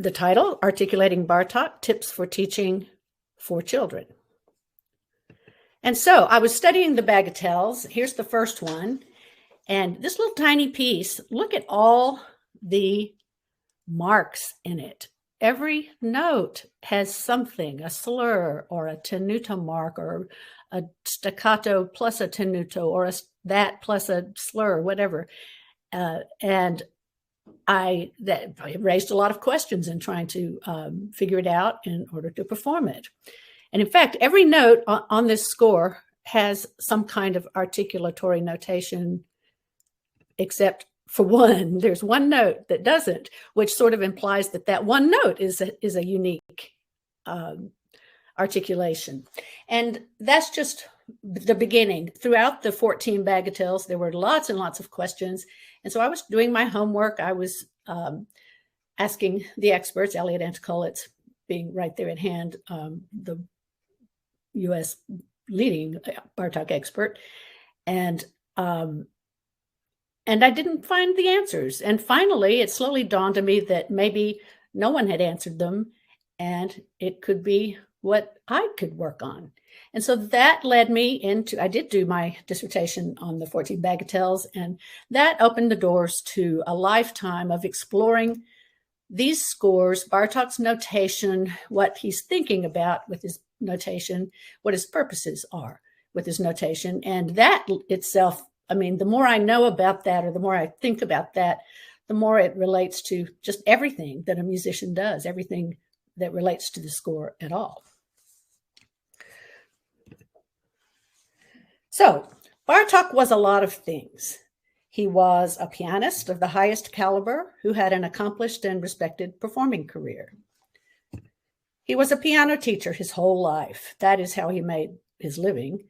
the title, Articulating Bartók, Tips for Teaching for Children. And so I was studying the bagatelles. Here's the first one. And this little tiny piece, look at all the marks in it. Every note has something, a slur or a tenuto mark or a staccato plus a tenuto or that plus a slur, whatever. And that raised a lot of questions in trying to figure it out in order to perform it. And in fact, every note on this score has some kind of articulatory notation, except for one. There's one note that doesn't, which sort of implies that that one note is a unique articulation. And that's just the beginning. Throughout the 14 bagatelles, there were lots and lots of questions. And so I was doing my homework. I was asking the experts, Elliot Anticolitz being right there at hand, the U.S. leading Bartók expert. And I didn't find the answers. And finally, it slowly dawned on me that maybe no one had answered them, and it could be what I could work on. And so that led me into, I did do my dissertation on the 14 bagatelles, and that opened the doors to a lifetime of exploring these scores, Bartók's notation, what he's thinking about with his notation, what his purposes are with his notation. And that itself, I mean, the more I know about that, or the more I think about that, the more it relates to just everything that a musician does, everything that relates to the score at all. So Bartók was a lot of things. He was a pianist of the highest caliber who had an accomplished and respected performing career. He was a piano teacher his whole life. That is how he made his living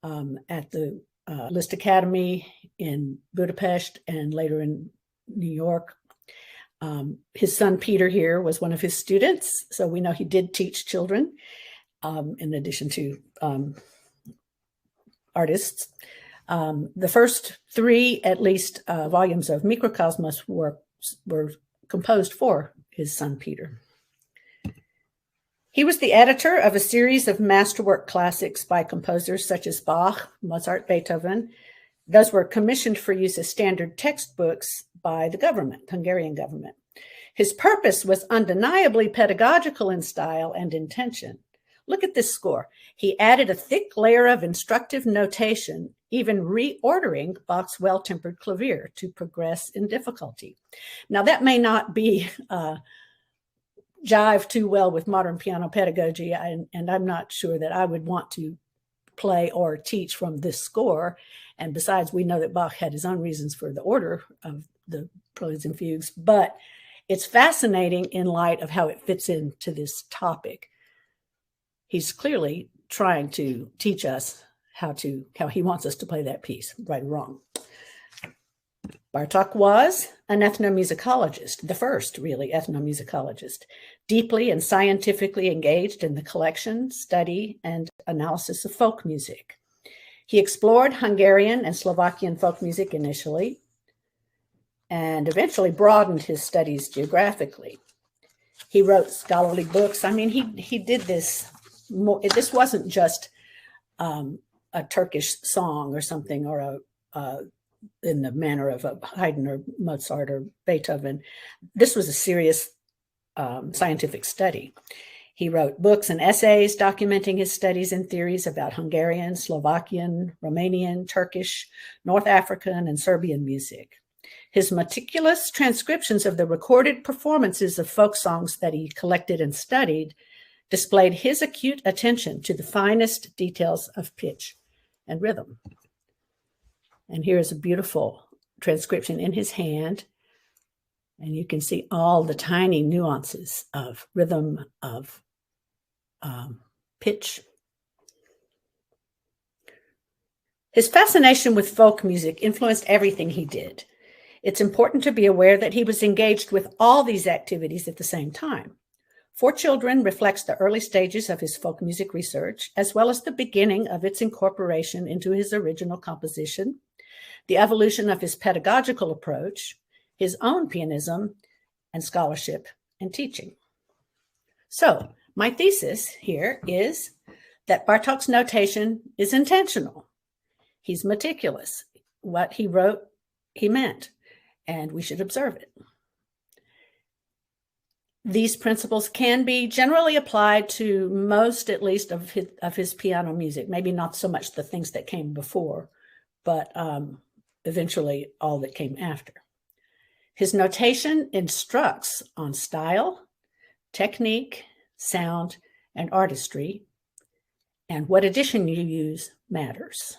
at the Liszt Academy in Budapest and later in New York. His son Peter here was one of his students, so we know he did teach children in addition to artists. The first three, at least, volumes of Mikrokosmos were composed for his son Peter. He was the editor of a series of masterwork classics by composers such as Bach, Mozart, Beethoven. Those were commissioned for use as standard textbooks by the government, Hungarian government. His purpose was undeniably pedagogical in style and intention. Look at this score. He added a thick layer of instructive notation, even reordering Bach's well-tempered clavier to progress in difficulty. Now, that may not be jive too well with modern piano pedagogy, and I'm not sure that I would want to play or teach from this score. And besides, we know that Bach had his own reasons for the order of the preludes and fugues, but it's fascinating in light of how it fits into this topic. He's clearly trying to teach us how he wants us to play that piece, right or wrong. Bartók was an ethnomusicologist, the first really ethnomusicologist, deeply and scientifically engaged in the collection, study, and analysis of folk music. He explored Hungarian and Slovakian folk music initially, and eventually broadened his studies geographically. He wrote scholarly books. I mean, he did this more. This wasn't just a Turkish song or something, or in the manner of a Haydn or Mozart or Beethoven. This was a serious scientific study. He wrote books and essays documenting his studies and theories about Hungarian, Slovakian, Romanian, Turkish, North African, and Serbian music. His meticulous transcriptions of the recorded performances of folk songs that he collected and studied displayed his acute attention to the finest details of pitch and rhythm. And here is a beautiful transcription in his hand. And you can see all the tiny nuances of rhythm, of pitch. His fascination with folk music influenced everything he did. It's important to be aware that he was engaged with all these activities at the same time. For Children reflects the early stages of his folk music research, as well as the beginning of its incorporation into his original composition, the evolution of his pedagogical approach, his own pianism and scholarship, and teaching. So my thesis here is that Bartók's notation is intentional. He's meticulous. What he wrote, he meant, and we should observe it. These principles can be generally applied to most, at least, of his piano music. Maybe not so much the things that came before, but eventually all that came after. His notation instructs on style, technique, sound, and artistry, and what edition you use matters.